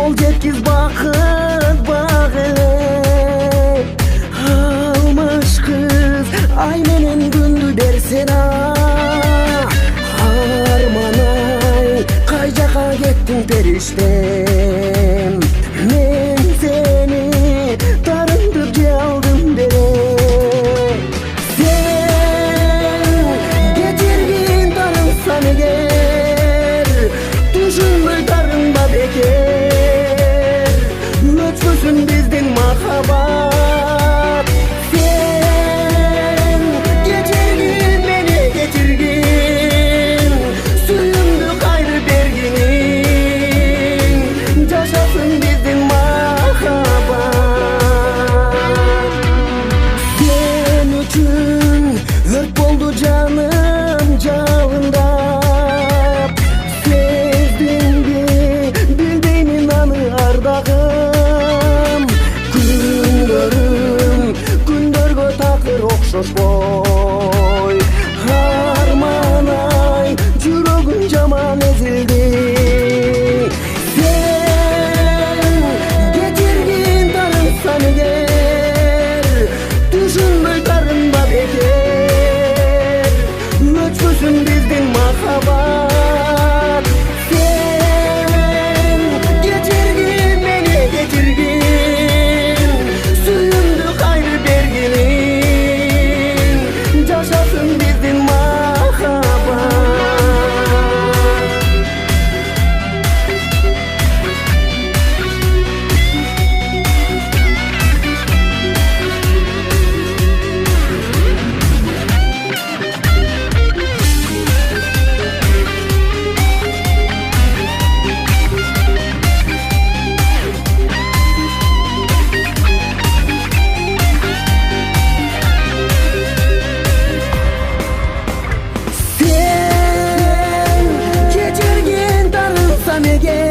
кол жеткиз бакыт баг эле. Алмаш кыз ай менен күндү берсен арман-ай, кай жака кеттиң периштем? Мен сени тарынтып же алдым деле. Сен кетиргин тарынсам эгер, түшүнбөй тарынба бекер, өчпөсүн биздин махаббат. Сен кетиргин мени кетиргин, сүйүүмдү кайрып бергиниң, жашасын биздин махаббат. Сен үчүн өрт болду жаным жалындап, сездиңби билбеймин аны ардагым. Күндөрүм күндөргө такыр окшошпой, арман-ай, жүрөгүм жаман эзилди. Сен кетиргин тарынсам эгер, түшүнбөй тарынба бекер, өчпөсүн биздин махаббат. Сен кетиргин мени кетиргин, сүйүүмдү кайрып бергиниң, жашасын биздин махаббат. Сен кетиргин тарынсам эгер,